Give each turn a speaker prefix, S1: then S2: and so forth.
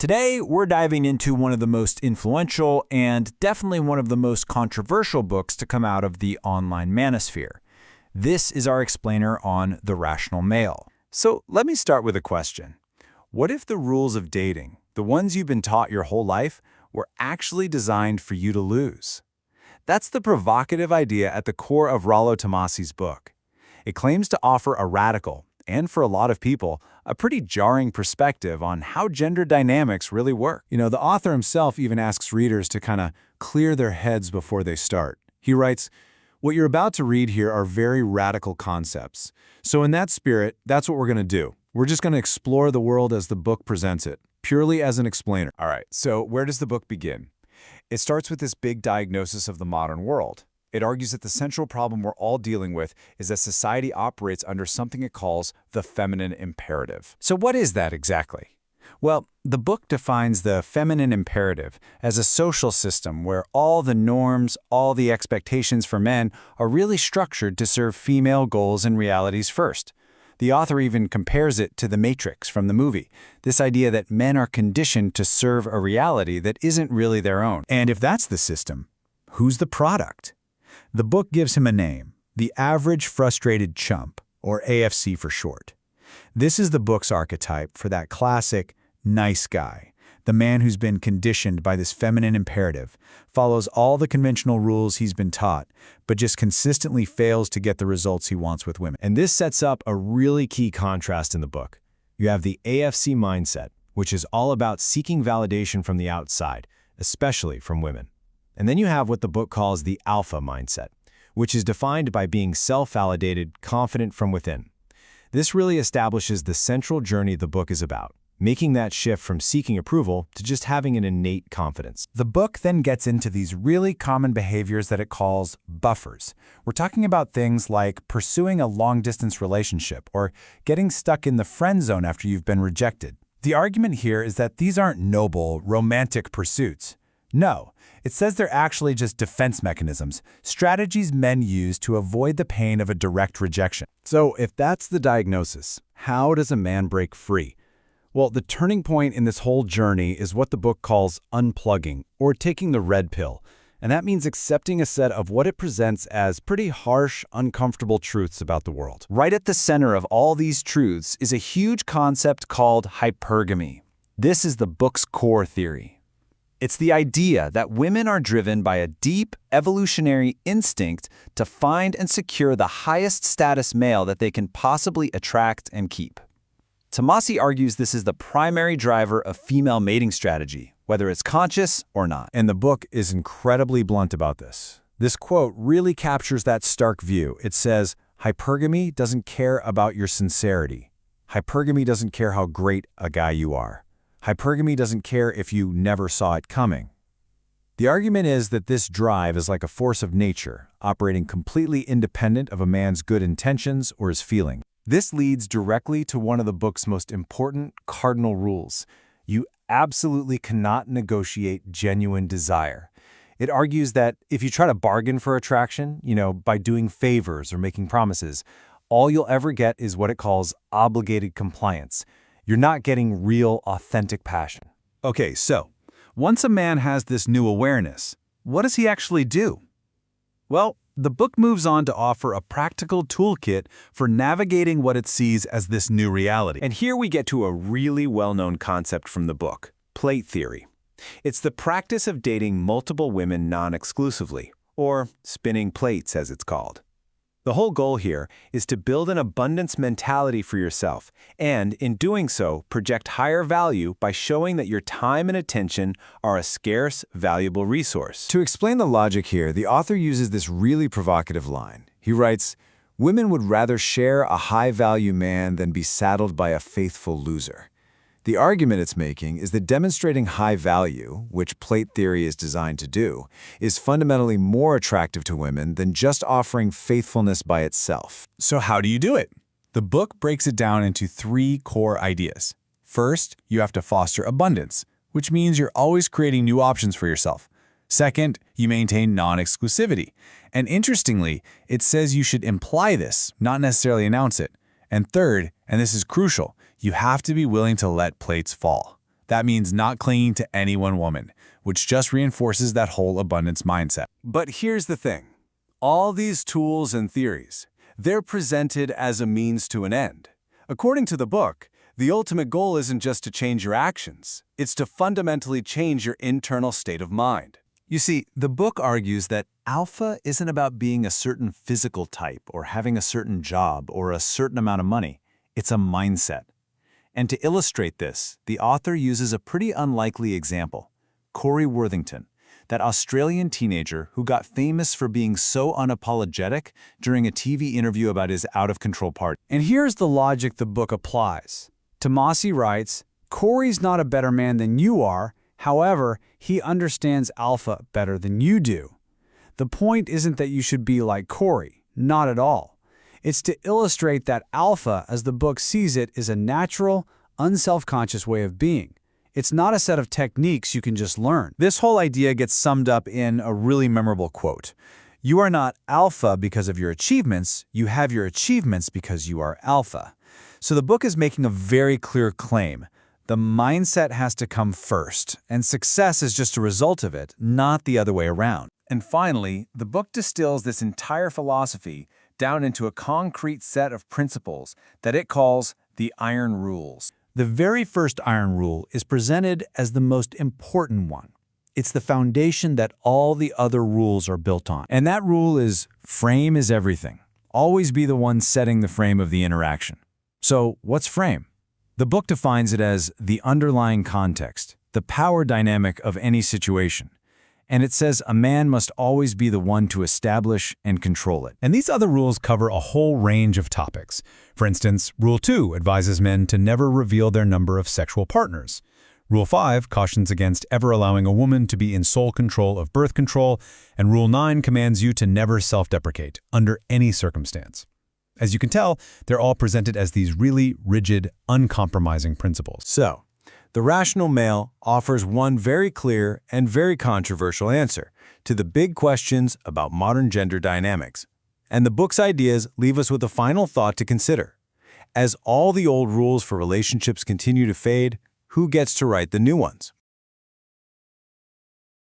S1: Today, we're diving into one of the most influential and definitely one of the most controversial books to come out of the online manosphere. This is our explainer on the rational male. So let me start with a question. What if the rules of dating, the ones you've been taught your whole life, were actually designed for you to lose? That's the provocative idea at the core of Rollo Tomassi's book. It claims to offer a radical, and for a lot of people, a pretty jarring perspective on how gender dynamics really work. The author himself even asks readers to kind of clear their heads before they start. He writes, "What you're about to read here are very radical concepts. So in that spirit, that's what we're going to do. We're just going to explore the world as the book presents it, purely as an explainer." All right, so where does the book begin? It starts with this big diagnosis of the modern world. It argues that the central problem we're all dealing with is that society operates under something it calls the feminine imperative. So what is that exactly? Well, the book defines the feminine imperative as a social system where all the norms, all the expectations for men are really structured to serve female goals and realities first. The author even compares it to the Matrix from the movie, this idea that men are conditioned to serve a reality that isn't really their own. And if that's the system, who's the product? The book gives him a name, the average frustrated chump, or AFC for short. This is the book's archetype for that classic nice guy, the man who's been conditioned by this feminine imperative, follows all the conventional rules he's been taught, but just consistently fails to get the results he wants with women.
S2: And this sets up a really key contrast in the book. You have the AFC mindset, which is all about seeking validation from the outside, especially from women. And then you have what the book calls the alpha mindset, which is defined by being self-validated, confident from within. This really establishes the central journey the book is about, making that shift from seeking approval to just having an innate confidence.
S1: The book then gets into these really common behaviors that it calls buffers. We're talking about things like pursuing a long-distance relationship or getting stuck in the friend zone after you've been rejected. The argument here is that these aren't noble, romantic pursuits. No, it says they're actually just defense mechanisms, strategies men use to avoid the pain of a direct rejection. So if that's the diagnosis, how does a man break free? Well, the turning point in this whole journey is what the book calls unplugging, or taking the red pill. And that means accepting a set of what it presents as pretty harsh, uncomfortable truths about the world. Right at the center of all these truths is a huge concept called hypergamy. This is the book's core theory. It's the idea that women are driven by a deep evolutionary instinct to find and secure the highest status male that they can possibly attract and keep. Tomassi argues this is the primary driver of female mating strategy, whether it's conscious or not. And the book is incredibly blunt about this. This quote really captures that stark view. It says, "Hypergamy doesn't care about your sincerity. Hypergamy doesn't care how great a guy you are. Hypergamy doesn't care if you never saw it coming." The argument is that this drive is like a force of nature, operating completely independent of a man's good intentions or his feelings. This leads directly to one of the book's most important cardinal rules. You absolutely cannot negotiate genuine desire. It argues that if you try to bargain for attraction, by doing favors or making promises, all you'll ever get is what it calls obligated compliance. You're not getting real, authentic passion. Okay, so once a man has this new awareness, what does he actually do? Well, the book moves on to offer a practical toolkit for navigating what it sees as this new reality. And here we get to a really well-known concept from the book, plate theory. It's the practice of dating multiple women non-exclusively, or spinning plates as it's called. The whole goal here is to build an abundance mentality for yourself, and in doing so, project higher value by showing that your time and attention are a scarce, valuable resource. To explain the logic here, the author uses this really provocative line. He writes, "Women would rather share a high-value man than be saddled by a faithful loser." The argument it's making is that demonstrating high value, which plate theory is designed to do, is fundamentally more attractive to women than just offering faithfulness by itself. So how do you do it? The book breaks it down into 3 core ideas. First, you have to foster abundance, which means you're always creating new options for yourself. Second, you maintain non-exclusivity. And interestingly, it says you should imply this, not necessarily announce it. And third, and this is crucial, you have to be willing to let plates fall. That means not clinging to any one woman, which just reinforces that whole abundance mindset. But here's the thing. All these tools and theories, they're presented as a means to an end. According to the book, the ultimate goal isn't just to change your actions. It's to fundamentally change your internal state of mind. You see, the book argues that alpha isn't about being a certain physical type or having a certain job or a certain amount of money. It's a mindset. And to illustrate this, the author uses a pretty unlikely example, Corey Worthington, that Australian teenager who got famous for being so unapologetic during a TV interview about his out-of-control party.
S3: And here's the logic the book applies. Tomassi writes, Corey's not a better man than you are, however, he understands alpha better than you do. The point isn't that you should be like Corey, not at all. It's to illustrate that alpha, as the book sees it, is a natural, unself-conscious way of being. It's not a set of techniques you can just learn.
S1: This whole idea gets summed up in a really memorable quote. You are not alpha because of your achievements, you have your achievements because you are alpha. So the book is making a very clear claim. The mindset has to come first, and success is just a result of it, not the other way around. And finally, the book distills this entire philosophy down into a concrete set of principles that it calls the Iron Rules. The very first Iron Rule is presented as the most important one. It's the foundation that all the other rules are built on. And that rule is frame is everything. Always be the one setting the frame of the interaction. So, what's frame? The book defines it as the underlying context, the power dynamic of any situation. And it says a man must always be the one to establish and control it.
S4: And these other rules cover a whole range of topics. For instance, Rule 2 advises men to never reveal their number of sexual partners. Rule 5 cautions against ever allowing a woman to be in sole control of birth control, and Rule 9 commands you to never self-deprecate, under any circumstance. As you can tell, they're all presented as these really rigid, uncompromising principles.
S1: So, the rational male offers one very clear and very controversial answer to the big questions about modern gender dynamics. And the book's ideas leave us with a final thought to consider. As all the old rules for relationships continue to fade, who gets to write the new ones?